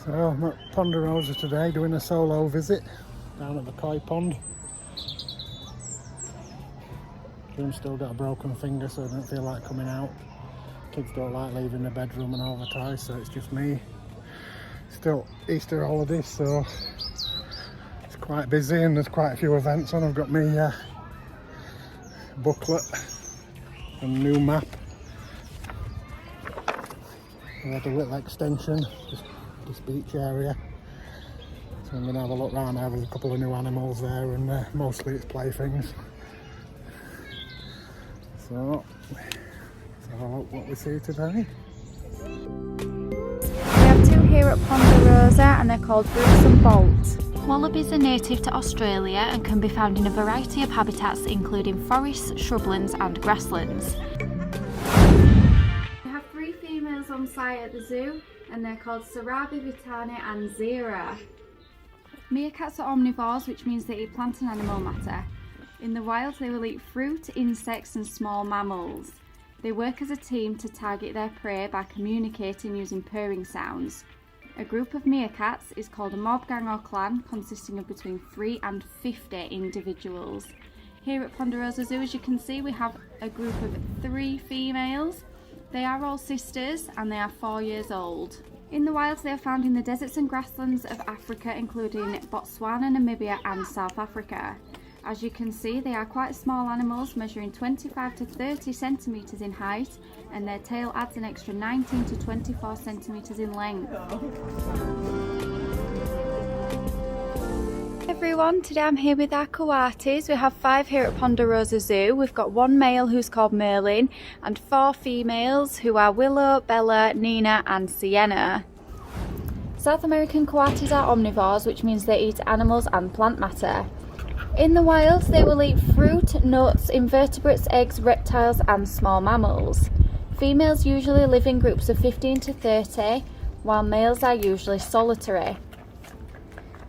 So I'm at Ponderosa today doing a solo visit down at the koi pond. Jim's still got a broken finger, so I don't feel like coming out. Kids don't like leaving the bedroom and all the time, so it's just me. Still Easter holidays, so it's quite busy and there's quite a few events on. I've got my booklet and new map. I had a little extension, just this beach area. So I'm going to have a look around there. There's a couple of new animals there and mostly it's playthings. So let's have a look what we see today. We have two here at Ponderosa and they're called Bruce and Bolt. Wallabies are native to Australia and can be found in a variety of habitats including forests, shrublands and grasslands. We have three females on site at the zoo and they're called Sarabi, Vitani and Zira. Meerkats are omnivores, which means they eat plant and animal matter. In the wild they will eat fruit, insects and small mammals. They work as a team to target their prey by communicating using purring sounds. A group of meerkats is called a mob, gang or clan, consisting of between 3 and 50 individuals. Here at Ponderosa Zoo, as you can see, we have a group of 3 females. They are all sisters and they are 4 years old. In the wild they are found in the deserts and grasslands of Africa, including Botswana, Namibia and South Africa. As you can see, they are quite small animals, measuring 25 to 30 centimetres in height, and their tail adds an extra 19 to 24 centimetres in length. Everyone, today I'm here with our Coatis. We have 5 here at Ponderosa Zoo. We've got 1 male who's called Merlin and 4 females who are Willow, Bella, Nina and Sienna. South American Coatis are omnivores, which means they eat animals and plant matter. In the wild, they will eat fruit, nuts, invertebrates, eggs, reptiles and small mammals. Females usually live in groups of 15 to 30, while males are usually solitary.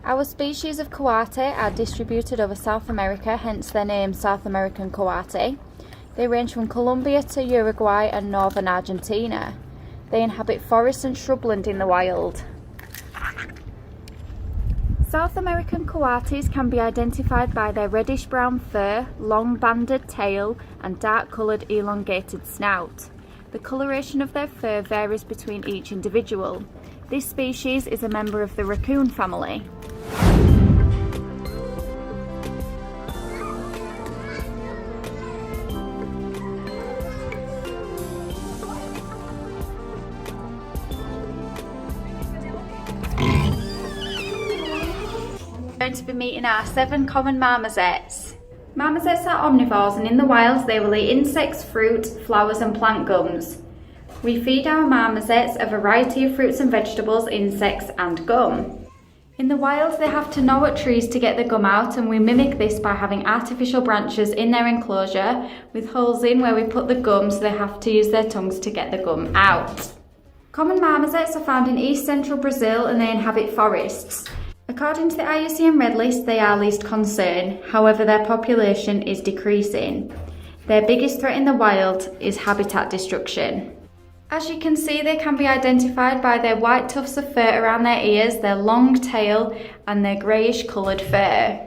Our species of Coati are distributed over South America, hence their name South American Coati. They range from Colombia to Uruguay and northern Argentina. They inhabit forest and shrubland in the wild. South American Coatis can be identified by their reddish-brown fur, long banded tail and dark-coloured elongated snout. The coloration of their fur varies between each individual. This species is a member of the raccoon family. Going to be meeting our 7 common marmosets. Marmosets are omnivores and in the wild they will eat insects, fruit, flowers and plant gums. We feed our marmosets a variety of fruits and vegetables, insects and gum. In the wild they have to gnaw at trees to get the gum out, and we mimic this by having artificial branches in their enclosure with holes in where we put the gum, so they have to use their tongues to get the gum out. Common marmosets are found in east central Brazil and they inhabit forests. According to the IUCN Red List, they are least concern, however their population is decreasing. Their biggest threat in the wild is habitat destruction. As you can see, they can be identified by their white tufts of fur around their ears, their long tail and their greyish coloured fur.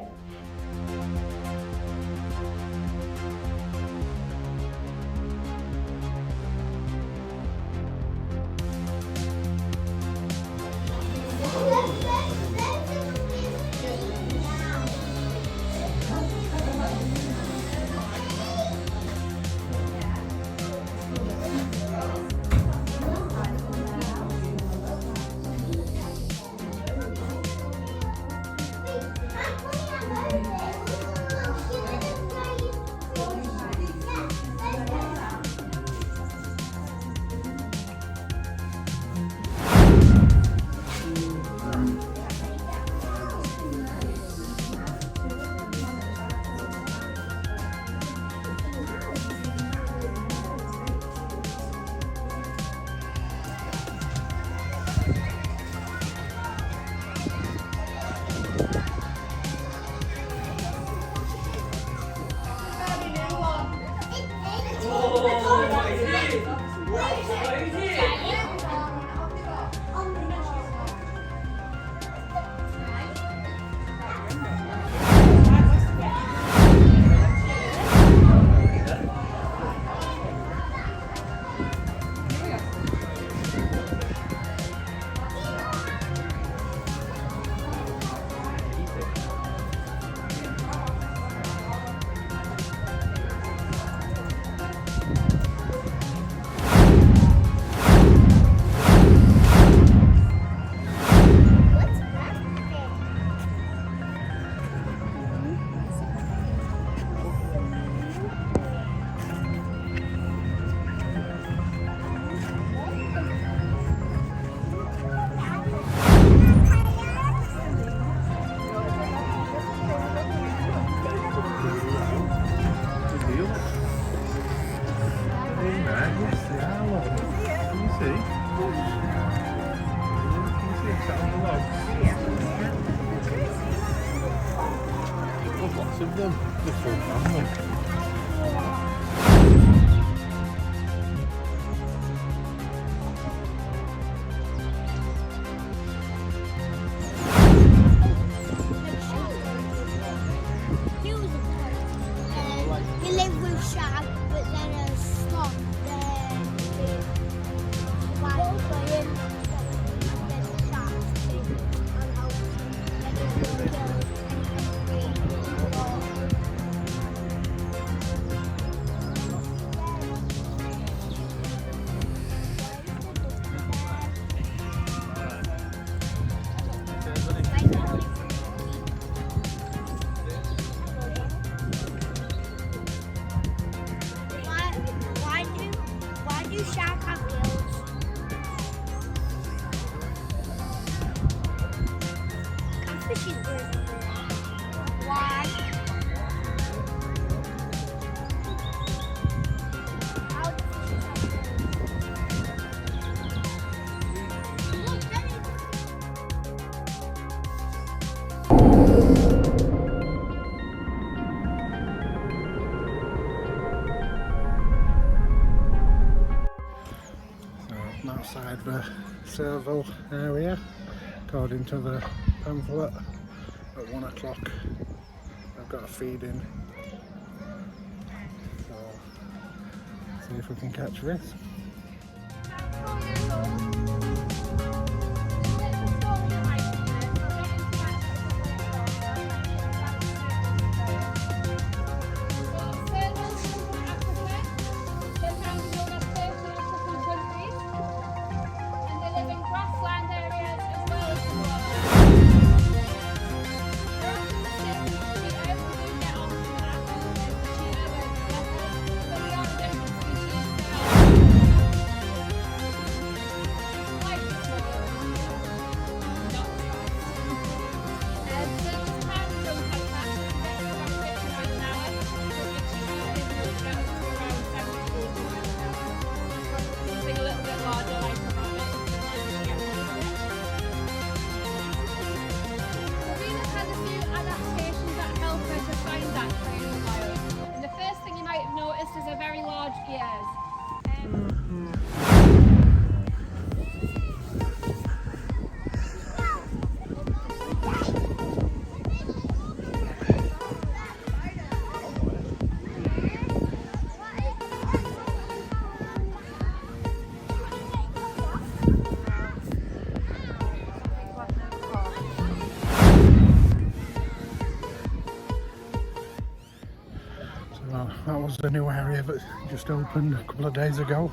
them. They're fun, aren't they? He lived with Shag, but then a slot while playing, then the sharks came and helped him, and he killed Why do sharks have gills? Catfish is good. Why? How do fishes have gills? Look, there it Outside the Serval area, according to the pamphlet, at 1 o'clock I've got a feed in, so see if we can catch this. That was the new area that just opened a couple of days ago.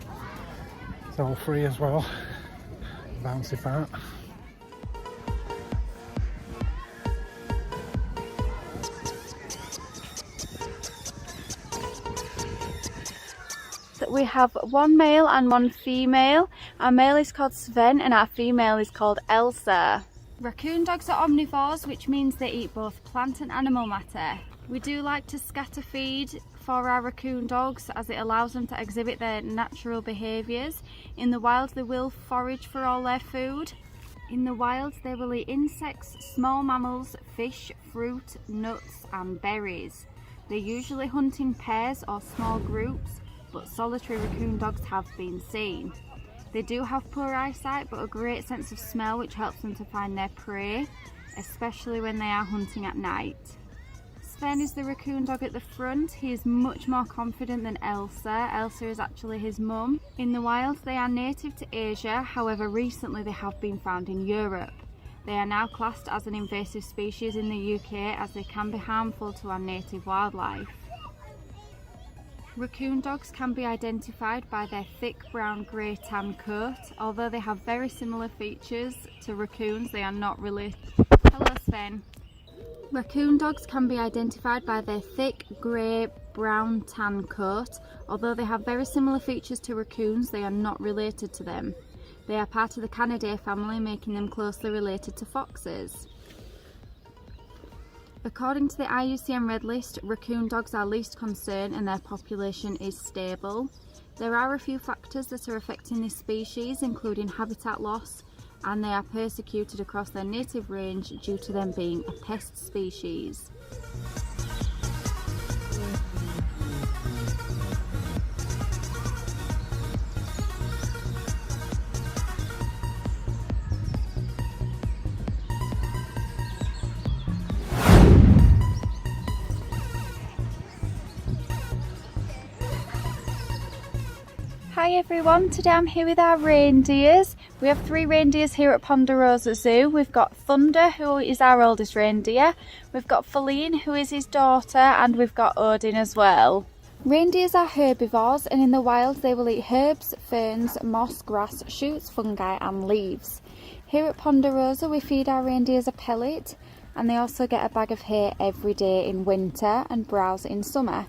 It's all free as well, bouncy part. We have one male and one female. Our male is called Sven and our female is called Elsa. Raccoon dogs are omnivores, which means they eat both plant and animal matter. We do like to scatter feed for our raccoon dogs as it allows them to exhibit their natural behaviours. In the wild they will forage for all their food. In the wild they will eat insects, small mammals, fish, fruit, nuts and berries. They usually hunt in pairs or small groups, but solitary raccoon dogs have been seen. They do have poor eyesight but a great sense of smell, which helps them to find their prey, especially when they are hunting at night. Sven is the raccoon dog at the front. He is much more confident than Elsa. Elsa is actually his mum. In the wild they are native to Asia, however recently they have been found in Europe. They are now classed as an invasive species in the UK as they can be harmful to our native wildlife. Raccoon dogs can be identified by their thick brown grey tan coat. Although they have very similar features to raccoons, they are not related. Hello Sven. Raccoon dogs can be identified by their thick grey brown tan coat. Although they have very similar features to raccoons, they are not related to them. They are part of the Canidae family, making them closely related to foxes. According to the IUCN Red List, raccoon dogs are least concern and their population is stable. There are a few factors that are affecting this species, including habitat loss, and they are persecuted across their native range due to them being a pest species. Hi everyone, today I'm here with our reindeers. We have 3 reindeers here at Ponderosa Zoo. We've got Thunder, who is our oldest reindeer. We've got Feline, who is his daughter, and we've got Odin as well. Reindeers are herbivores, and in the wild they will eat herbs, ferns, moss, grass, shoots, fungi and leaves. Here at Ponderosa we feed our reindeers a pellet, and they also get a bag of hay every day in winter and browse in summer.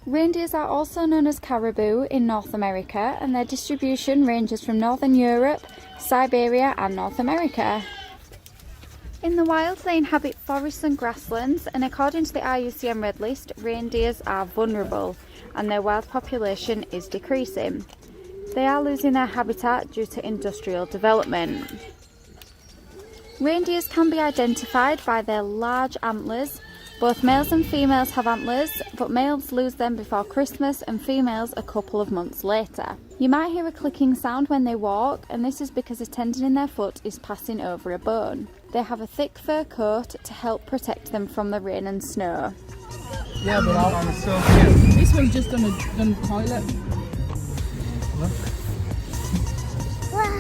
Reindeers are also known as caribou in North America, and their distribution ranges from Northern Europe, Siberia and North America. In the wild they inhabit forests and grasslands, and according to the IUCN Red List, reindeers are vulnerable and their wild population is decreasing. They are losing their habitat due to industrial development. Reindeers can be identified by their large antlers. Both males and females have antlers, but males lose them before Christmas and females a couple of months later. You might hear a clicking sound when they walk, and this is because a tendon in their foot is passing over a bone. They have a thick fur coat to help protect them from the rain and snow. Yeah, but I'm so cute. This one's just done a toilet. Wow.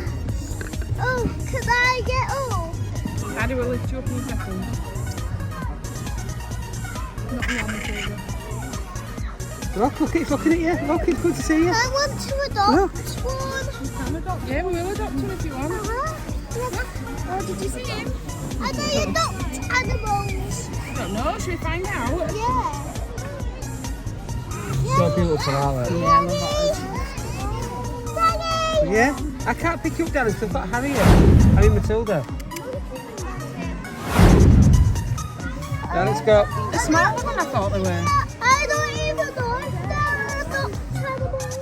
Oh, can I get up? How do we lift you up in a second? Not me on the table. Look, it's looking at you. Look, it's good to see you. I want to adopt one. Yeah, we will adopt him if you want. Oh, did you see him? I don't adopt animals. I don't know, should we find out? Yeah. So beautiful, aren't they? Yeah, I love Otters. Daddy! Yeah? I can't pick you up, Darren, so I've got Harry here. Harry and Matilda. Now let's go. They're smaller than I thought they were. I don't even know if they're adopt animals.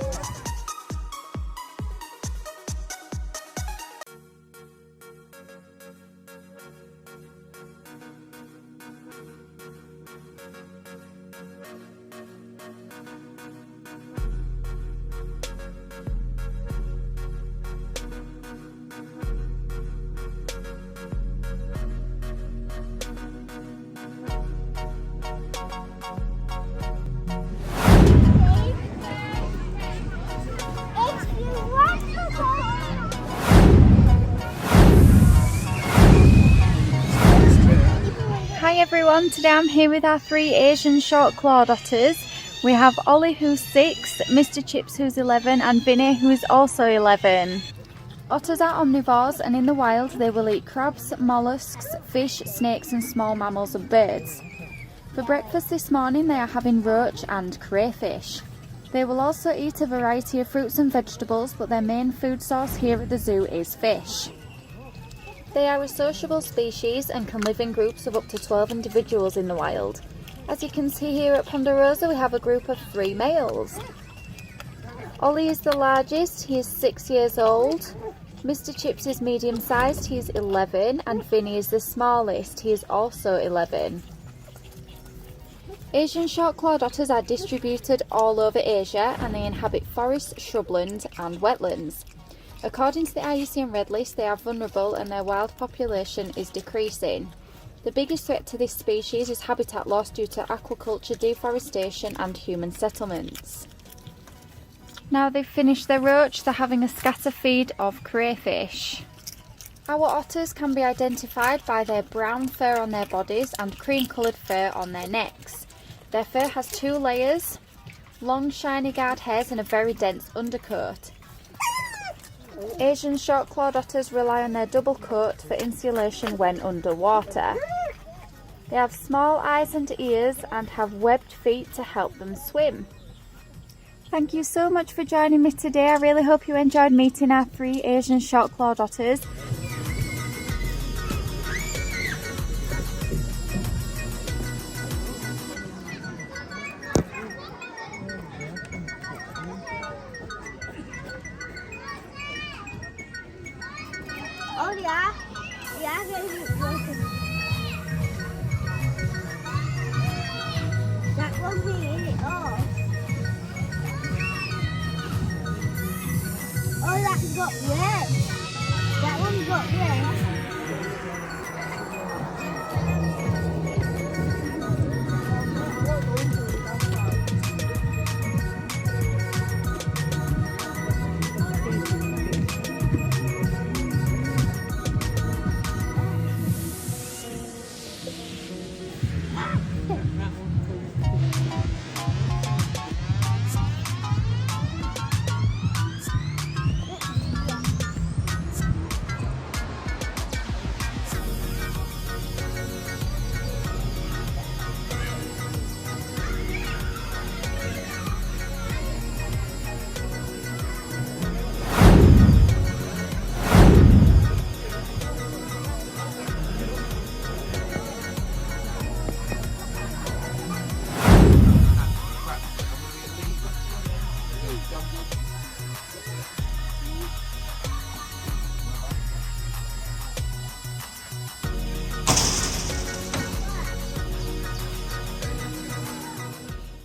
Hi everyone, today I'm here with our 3 Asian short-clawed otters. We have Ollie who's 6, Mr Chips who's 11 and Vinny who is also 11. Otters are omnivores, and in the wild they will eat crabs, mollusks, fish, snakes and small mammals and birds. For breakfast this morning they are having roach and crayfish. They will also eat a variety of fruits and vegetables, but their main food source here at the zoo is fish. They are a sociable species and can live in groups of up to 12 individuals in the wild. As you can see here at Ponderosa we have a group of 3 males. Ollie is the largest, he is 6 years old. Mr Chips is medium sized, he is 11, and Vinny is the smallest, he is also 11. Asian short-clawed otters are distributed all over Asia, and they inhabit forests, shrublands and wetlands. According to the IUCN Red List, they are vulnerable and their wild population is decreasing. The biggest threat to this species is habitat loss due to aquaculture, deforestation and human settlements. Now they've finished their roach, they're having a scatter feed of crayfish. Our otters can be identified by their brown fur on their bodies and cream-coloured fur on their necks. Their fur has 2 layers, long shiny guard hairs and a very dense undercoat. Asian short-clawed otters rely on their double coat for insulation when underwater. They have small eyes and ears and have webbed feet to help them swim. Thank you so much for joining me today. I really hope you enjoyed meeting our 3 Asian short-clawed otters. Oh yeah? Yeah, that one we ate it all. Oh, that got wet. That one got wet.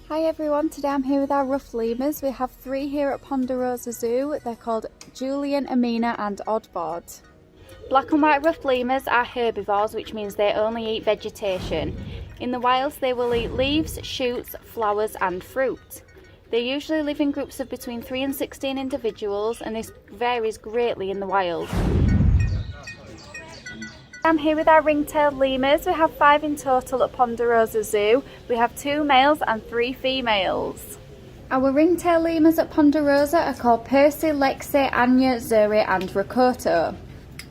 Hi everyone, today I'm here with our rough lemurs. We have 3 here at Ponderosa Zoo. They're called Julian, Amina and Oddbod. Black and white rough lemurs are herbivores, which means they only eat vegetation. In the wild they will eat leaves, shoots, flowers and fruit. They usually live in groups of between 3 and 16 individuals, and this varies greatly in the wild. I'm here with our ring-tailed lemurs. We have 5 in total at Ponderosa Zoo. We have 2 males and 3 females. Our ring-tailed lemurs at Ponderosa are called Percy, Lexi, Anya, Zuri and Rakoto.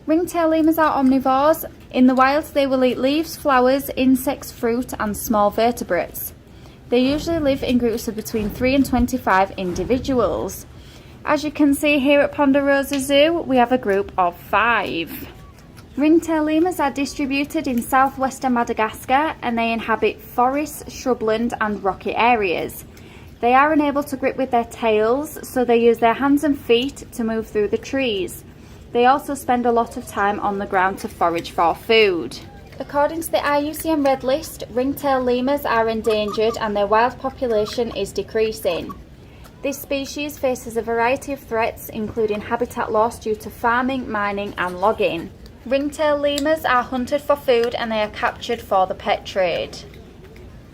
Ring-tailed lemurs are omnivores. In the wild they will eat leaves, flowers, insects, fruit and small vertebrates. They usually live in groups of between 3 and 25 individuals. As you can see here at Ponderosa Zoo, we have a group of 5. Ring-tailed lemurs are distributed in southwestern Madagascar and they inhabit forests, shrubland and rocky areas. They are unable to grip with their tails, so they use their hands and feet to move through the trees. They also spend a lot of time on the ground to forage for food. According to the IUCN Red List, ring-tailed lemurs are endangered and their wild population is decreasing. This species faces a variety of threats, including habitat loss due to farming, mining and logging. Ring-tailed lemurs are hunted for food and they are captured for the pet trade.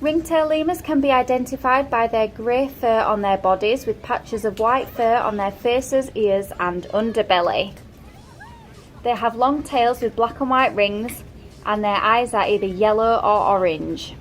Ring-tailed lemurs can be identified by their grey fur on their bodies with patches of white fur on their faces, ears and underbelly. They have long tails with black and white rings and their eyes are either yellow or orange.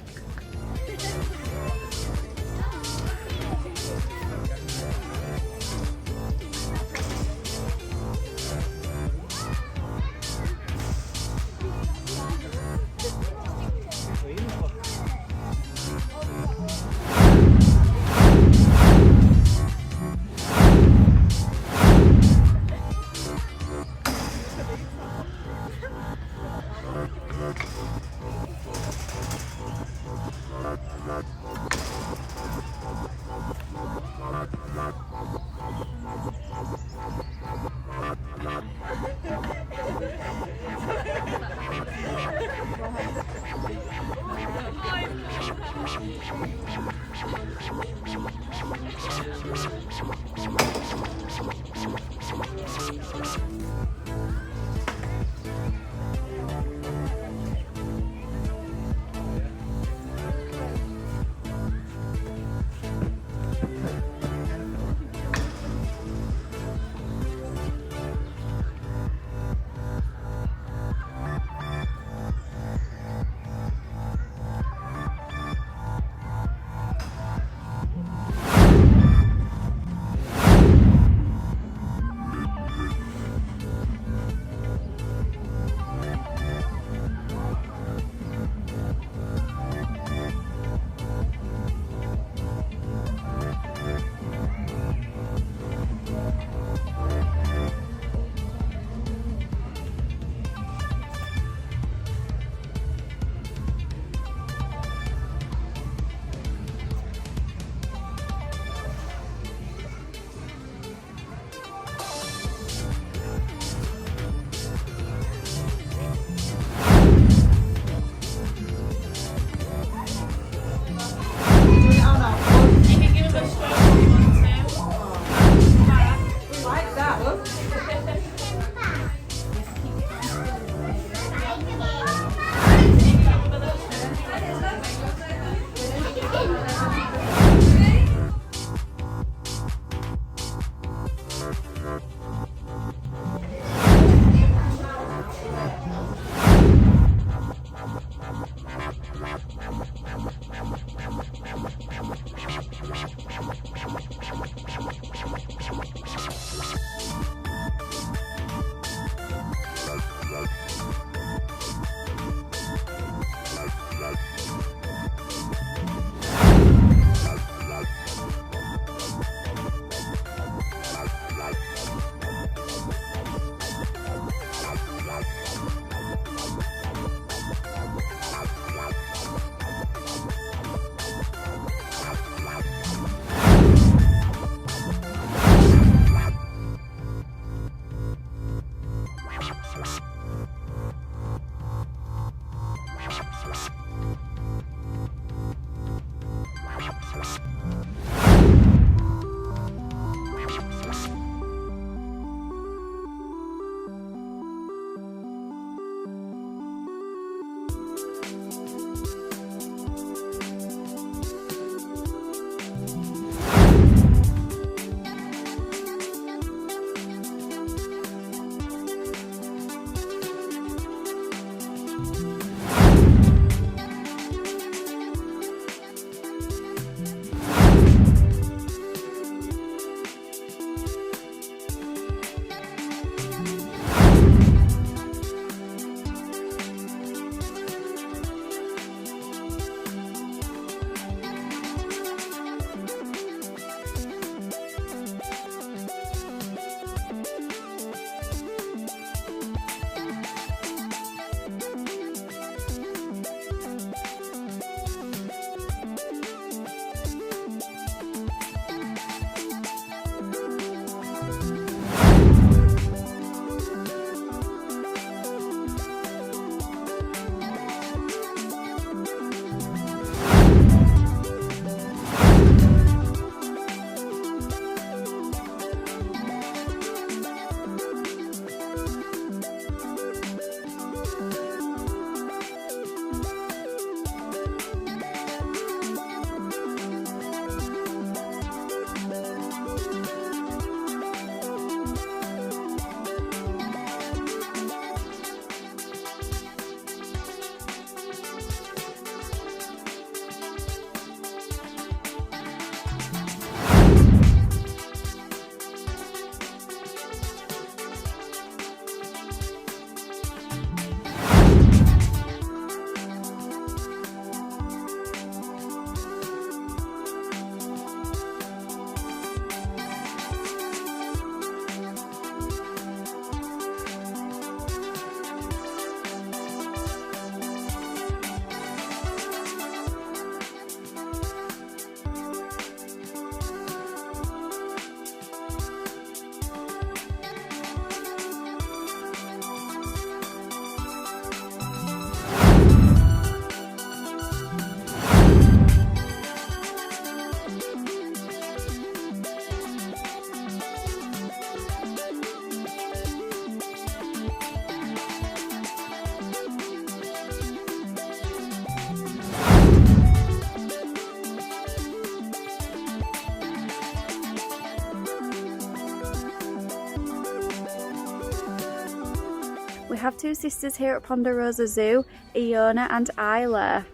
have two sisters here at Ponderosa Zoo, Iona and Isla.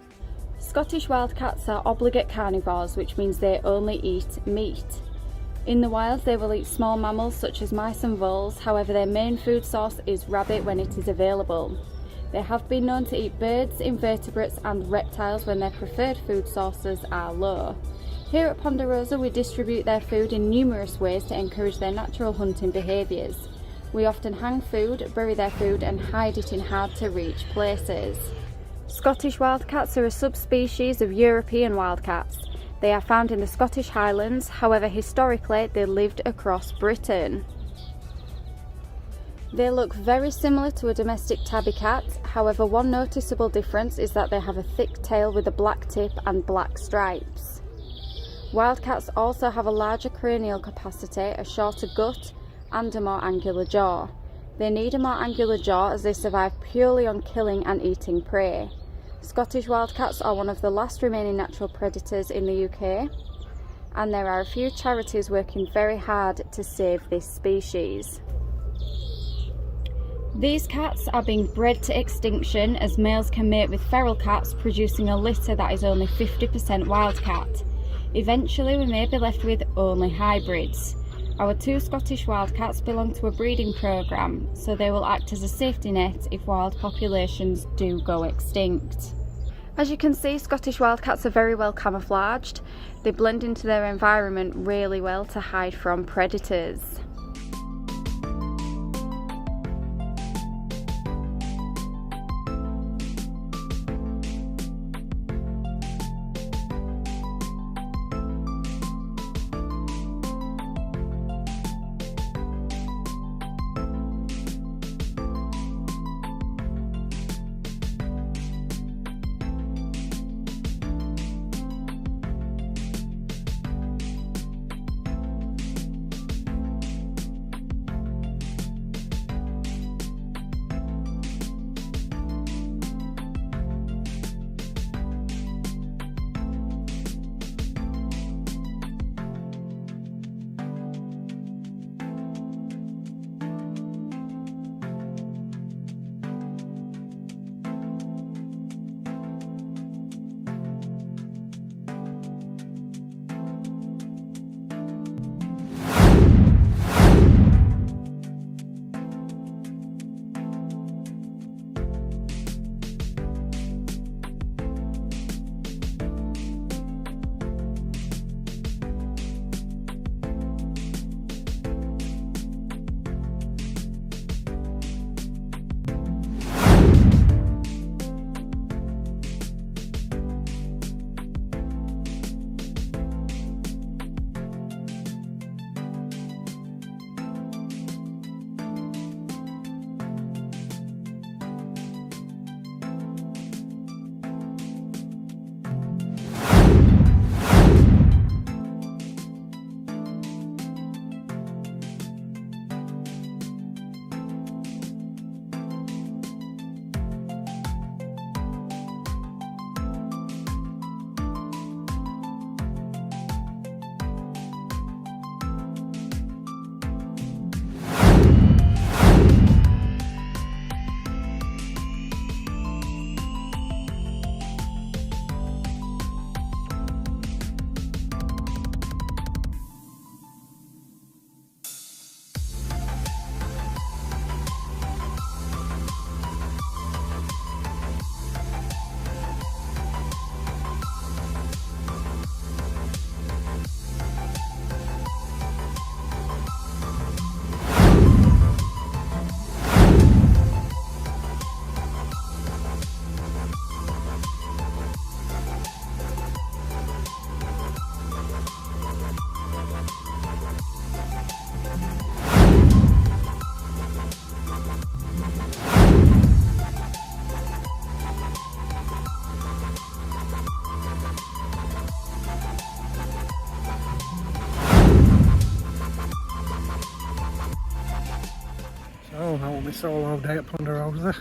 Scottish wildcats are obligate carnivores, which means they only eat meat. In the wild they will eat small mammals such as mice and voles, however their main food source is rabbit when it is available. They have been known to eat birds, invertebrates and reptiles when their preferred food sources are low. Here at Ponderosa we distribute their food in numerous ways to encourage their natural hunting behaviours. We often hang food, bury their food and hide it in hard to reach places. Scottish wildcats are a subspecies of European wildcats. They are found in the Scottish Highlands, however historically they lived across Britain. They look very similar to a domestic tabby cat, however one noticeable difference is that they have a thick tail with a black tip and black stripes. Wildcats also have a larger cranial capacity, a shorter gut and a more angular jaw. They need a more angular jaw as they survive purely on killing and eating prey. Scottish wildcats are one of the last remaining natural predators in the UK, and there are a few charities working very hard to save this species. These cats are being bred to extinction as males can mate with feral cats, producing a litter that is only 50% wildcat. Eventually we may be left with only hybrids. Our two Scottish wildcats belong to a breeding programme, so they will act as a safety net if wild populations do go extinct. As you can see, Scottish wildcats are very well camouflaged. They blend into their environment really well to hide from predators. That will be solo day at Ponderosa.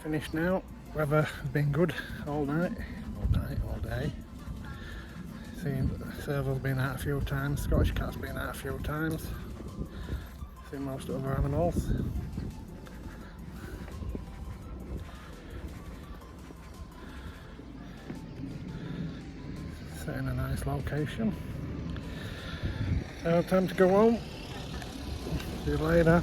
Finished now. Weather has been good all night, all day. Seen Serval's been out a few times, Scottish cat's been out a few times. Seen most of other animals. set in a nice location. So time to go home. See you later.